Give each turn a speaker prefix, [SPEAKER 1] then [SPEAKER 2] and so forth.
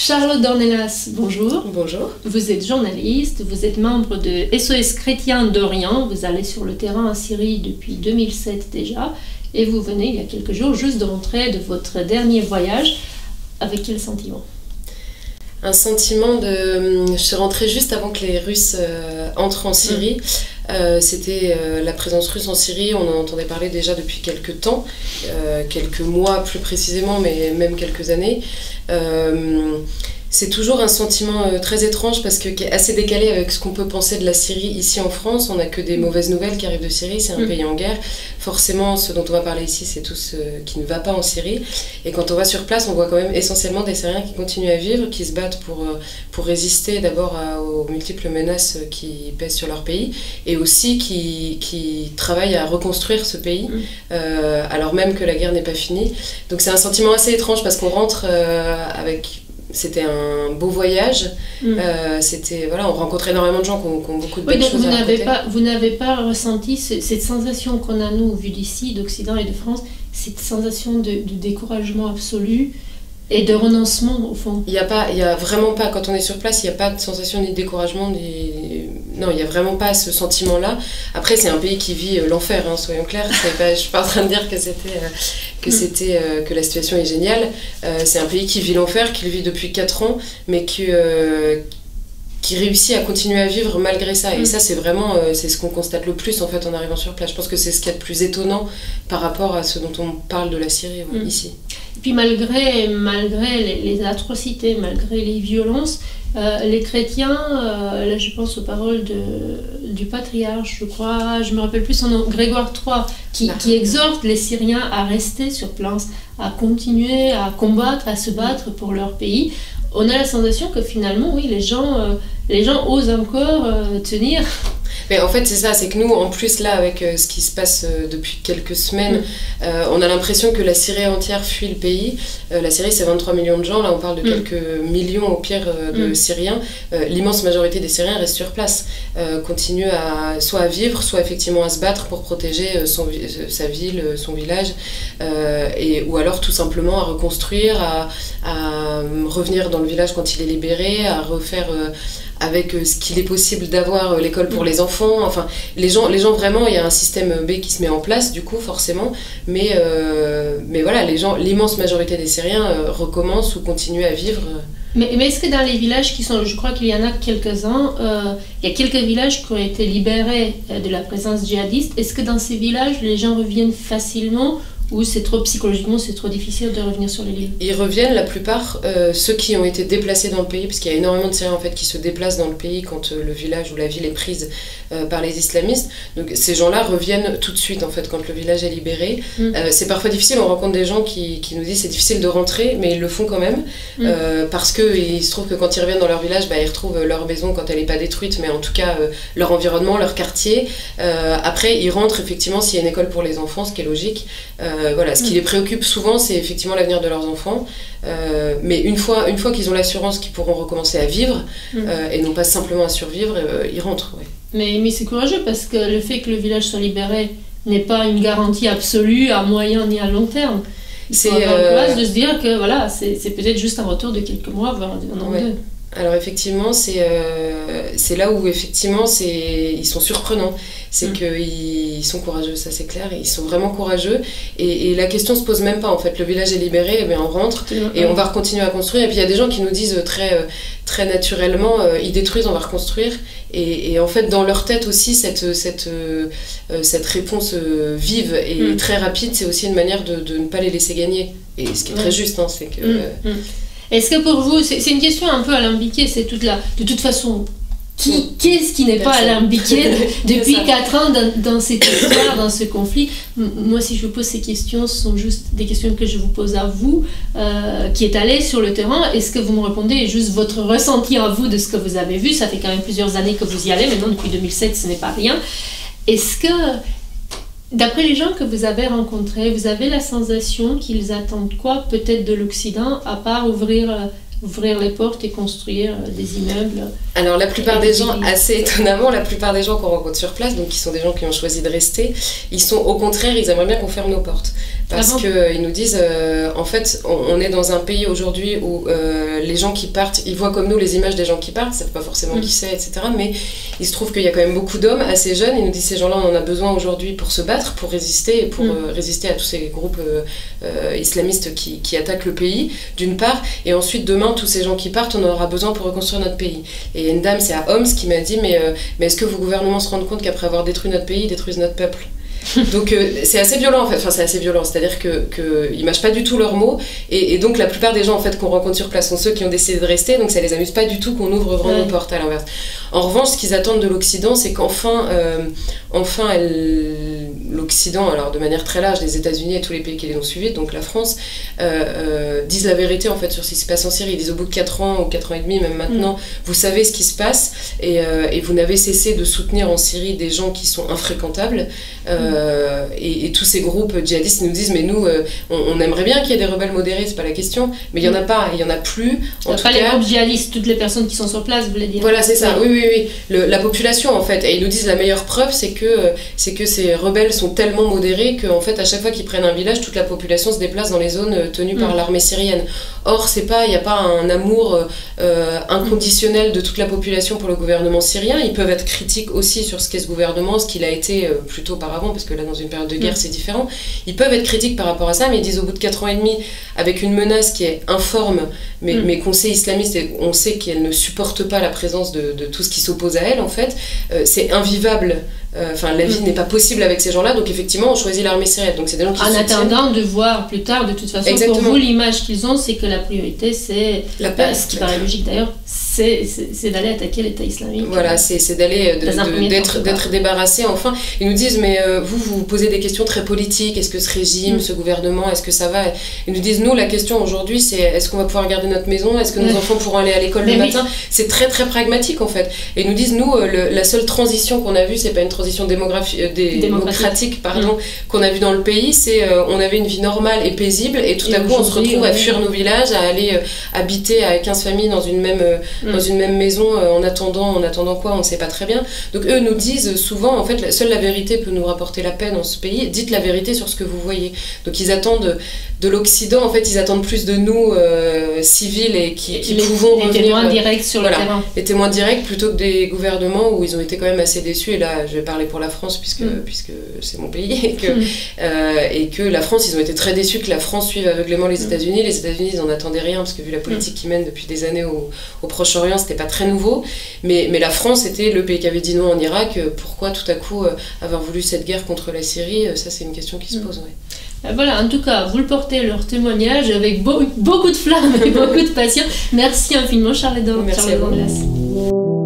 [SPEAKER 1] Charlotte Dornelas, bonjour.
[SPEAKER 2] Bonjour.
[SPEAKER 1] Vous êtes journaliste, vous êtes membre de SOS Chrétien d'Orient, vous allez sur le terrain en Syrie depuis 2007 déjà, et vous venez il y a quelques jours juste de rentrer de votre dernier voyage. Avec quel sentiment?
[SPEAKER 2] Un sentiment de... Je suis rentrée juste avant que les Russes entrent en Syrie. C'était la présence russe en Syrie, on en entendait parler déjà depuis quelques temps, quelques mois plus précisément, mais même quelques années. C'est toujours un sentiment très étrange parce que qui est assez décalé avec ce qu'on peut penser de la Syrie ici en France. On n'a que des mauvaises nouvelles qui arrivent de Syrie, c'est un pays en guerre. Forcément, ce dont on va parler ici, c'est tout ce qui ne va pas en Syrie. Et quand on va sur place, on voit quand même essentiellement des Syriens qui continuent à vivre, qui se battent pour résister d'abord aux multiples menaces qui pèsent sur leur pays, et aussi qui travaillent à reconstruire ce pays, alors même que la guerre n'est pas finie. Donc c'est un sentiment assez étrange parce qu'on rentre avec... C'était un beau voyage. Voilà, on rencontre énormément de gens qui ont beaucoup de belles choses à raconter.
[SPEAKER 1] Vous n'avez pas ressenti cette sensation qu'on a, nous, vu d'ici, d'Occident et de France, cette sensation de découragement absolu et de renoncement, au fond? Il y
[SPEAKER 2] a vraiment pas, quand on est sur place, il n'y a pas de sensation ni de découragement, non, il n'y a vraiment pas ce sentiment-là. Après, c'est un pays qui vit l'enfer, hein, soyons clairs. Je ne suis pas en train de dire que la situation est géniale. C'est un pays qui vit l'enfer, qui le vit depuis 4 ans, mais qui réussit à continuer à vivre malgré ça. Et ça, c'est vraiment c'est ce qu'on constate le plus en fait en arrivant sur place. Je pense que c'est ce qu'il y a de plus étonnant par rapport à ce dont on parle de la Syrie ici.
[SPEAKER 1] Et puis malgré les atrocités, malgré les violences, les chrétiens, là je pense aux paroles du patriarche, je crois, je me rappelle plus son nom, Grégoire III, qui exhorte les Syriens à rester sur place, à continuer à combattre, à se battre pour leur pays. On a la sensation que finalement, oui, les gens osent encore tenir.
[SPEAKER 2] Mais en fait, c'est ça, c'est que nous, en plus, là, avec ce qui se passe depuis quelques semaines, on a l'impression que la Syrie entière fuit le pays. La Syrie, c'est 23 millions de gens, là, on parle de quelques millions, au pire, de Syriens. L'immense majorité des Syriens restent sur place, continuent soit à vivre, soit effectivement à se battre pour protéger sa ville, son village, ou alors tout simplement à reconstruire, à revenir dans le village quand il est libéré, à refaire... avec ce qu'il est possible d'avoir, l'école pour les enfants, enfin, les gens vraiment, il y a un système B qui se met en place, du coup, forcément, mais voilà, l'immense majorité des Syriens recommencent ou continuent à vivre.
[SPEAKER 1] Mais est-ce que dans les villages qui sont, je crois qu'il y en a quelques-uns, il y a quelques villages qui ont été libérés de la présence djihadiste, est-ce que dans ces villages, les gens reviennent facilement ou c'est trop psychologiquement, c'est trop difficile de revenir sur les lieux? Ils
[SPEAKER 2] reviennent, la plupart, ceux qui ont été déplacés dans le pays, parce qu'il y a énormément de Syriens en fait, qui se déplacent dans le pays quand le village ou la ville est prise par les islamistes. Donc ces gens-là reviennent tout de suite en fait, quand le village est libéré. C'est parfois difficile, on rencontre des gens qui nous disent c'est difficile de rentrer, mais ils le font quand même, parce qu'il se trouve que quand ils reviennent dans leur village, ils retrouvent leur maison quand elle n'est pas détruite, mais en tout cas leur environnement, leur quartier. Après, ils rentrent effectivement s'il y a une école pour les enfants, ce qui est logique. Voilà, ce qui les préoccupe souvent, c'est effectivement l'avenir de leurs enfants. Mais une fois qu'ils ont l'assurance qu'ils pourront recommencer à vivre, et non pas simplement à survivre, ils rentrent. Ouais.
[SPEAKER 1] Mais c'est courageux parce que le fait que le village soit libéré n'est pas une garantie absolue à moyen ni à long terme. C'est le courage de se dire que voilà, c'est peut-être juste un retour de quelques mois, voire un an ou deux.
[SPEAKER 2] Alors effectivement, c'est là où effectivement ils sont surprenants. C'est qu'ils sont courageux, ça c'est clair, ils sont vraiment courageux. Et la question se pose même pas en fait. Le village est libéré, et on rentre et on va continuer à construire. Et puis il y a des gens qui nous disent très naturellement, ils détruisent, on va reconstruire. Et en fait, dans leur tête aussi, cette réponse vive et très rapide, c'est aussi une manière de ne pas les laisser gagner. Et ce qui est très juste, hein, c'est que...
[SPEAKER 1] Est-ce que pour vous, c'est une question un peu alambiquée, c'est de toute façon, qu'est-ce qui n'est pas alambiqué depuis 4 ans dans cette histoire, dans ce conflit? Moi, si je vous pose ces questions, ce sont juste des questions que je vous pose à vous, qui êtes allé sur le terrain. Est-ce que vous me répondez juste votre ressenti à vous de ce que vous avez vu? Ça fait quand même plusieurs années que vous y allez, maintenant depuis 2007, ce n'est pas rien. Est-ce que... D'après les gens que vous avez rencontrés, vous avez la sensation qu'ils attendent quoi peut-être de l'Occident, à part ouvrir ouvrir les portes et construire des immeubles.
[SPEAKER 2] Alors la plupart des gens, assez étonnamment, la plupart des gens qu'on rencontre sur place, donc qui sont des gens qui ont choisi de rester, ils sont au contraire, ils aimeraient bien qu'on ferme nos portes. Parce qu'ils nous disent, en fait, on est dans un pays aujourd'hui où les gens qui partent, ils voient comme nous les images des gens qui partent, ils ne savent pas forcément qui c'est, etc. Mais il se trouve qu'il y a quand même beaucoup d'hommes assez jeunes, ils nous disent, ces gens-là, on en a besoin aujourd'hui pour se battre, pour résister, et pour résister à tous ces groupes islamistes qui attaquent le pays, d'une part, et ensuite, demain, tous ces gens qui partent, on en aura besoin pour reconstruire notre pays. Et il y a une dame, c'est à Homs, qui m'a dit, mais est-ce que vos gouvernements se rendent compte qu'après avoir détruit notre pays, ils détruisent notre peuple? Donc c'est assez violent en fait, enfin c'est assez violent, c'est-à-dire qu'ils mâchent pas du tout leurs mots et donc la plupart des gens en fait qu'on rencontre sur place sont ceux qui ont décidé de rester, donc ça les amuse pas du tout qu'on ouvre grand nos portes, à l'inverse. En revanche, ce qu'ils attendent de l'Occident, c'est qu'enfin l'Occident, alors de manière très large, les États-Unis et tous les pays qui les ont suivis, donc la France, disent la vérité en fait sur ce qui se passe en Syrie. Ils disent au bout de 4 ans ou 4 ans et demi, même maintenant, vous savez ce qui se passe et vous n'avez cessé de soutenir en Syrie des gens qui sont infréquentables. Et tous ces groupes djihadistes nous disent mais nous on aimerait bien qu'il y ait des rebelles modérés, c'est pas la question, mais il y en a pas, il y en a plus en tout
[SPEAKER 1] pas
[SPEAKER 2] cas.
[SPEAKER 1] Les groupes djihadistes, toutes les personnes qui sont sur place, vous voulez dire?
[SPEAKER 2] Voilà, c'est ça, oui. La population en fait, et ils nous disent la meilleure preuve c'est que ces rebelles sont tellement modérés qu'en fait à chaque fois qu'ils prennent un village, toute la population se déplace dans les zones tenues par l'armée syrienne. Or il n'y a pas un amour inconditionnel de toute la population pour le gouvernement syrien. Ils peuvent être critiques aussi sur ce qu'est ce gouvernement, ce qu'il a été plutôt auparavant, parce que là dans une période de guerre c'est différent. Ils peuvent être critiques par rapport à ça, mais ils disent au bout de 4 ans et demi, avec une menace qui est informe, mais qu'on sait islamiste, et on sait qu'elle ne supporte pas la présence de tout ce qui s'oppose à elle en fait, c'est invivable. La vie n'est pas possible avec ces gens-là, donc effectivement on choisit l'armée syrienne. Donc c'est des gens qui
[SPEAKER 1] en attendant de voir plus tard, de toute façon. Exactement. Pour vous, l'image qu'ils ont, c'est que la priorité c'est
[SPEAKER 2] la paix,
[SPEAKER 1] ce qui paraît logique d'ailleurs, c'est d'aller attaquer l'État islamique.
[SPEAKER 2] Voilà, c'est d'aller d'être débarrassé enfin. Ils nous disent mais vous posez des questions très politiques, est-ce que ce régime, ce gouvernement, est-ce que ça va? Ils nous disent nous la question aujourd'hui c'est est-ce qu'on va pouvoir garder notre maison, est-ce que nos enfants pourront aller à l'école le matin? C'est très très pragmatique en fait. Et ils nous disent nous la seule transition qu'on a vue, c'est pas une transition démocratique qu'on a vue dans le pays, c'est on avait une vie normale et paisible et tout à coup on se retrouve à fuir nos villages, à aller habiter à 15 familles dans une même maison en attendant quoi, on ne sait pas très bien. Donc eux nous disent souvent en fait seule la vérité peut nous rapporter la paix dans ce pays, dites la vérité sur ce que vous voyez. Donc ils attendent de l'Occident, en fait ils attendent plus de nous civils et qui pouvons revenir. Les
[SPEAKER 1] témoins directs sur le terrain.
[SPEAKER 2] Les témoins directs plutôt que des gouvernements où ils ont été quand même assez déçus, et là je vais parler pour la France puisque c'est mon pays et que la France, ils ont été très déçus que la France suive aveuglément les États-Unis. Les États-Unis ils n'en attendaient rien parce que vu la politique qu'ils mènent depuis des années au Proche-Orient, c'était pas très nouveau, mais la France était le pays qui avait dit non en Irak. Pourquoi tout à coup avoir voulu cette guerre contre la Syrie, ça c'est une question qui se pose.
[SPEAKER 1] Voilà, en tout cas, vous le portez leur témoignage avec beaucoup de flammes et beaucoup de passion. Merci infiniment Charles Douglas.
[SPEAKER 2] Merci à vous.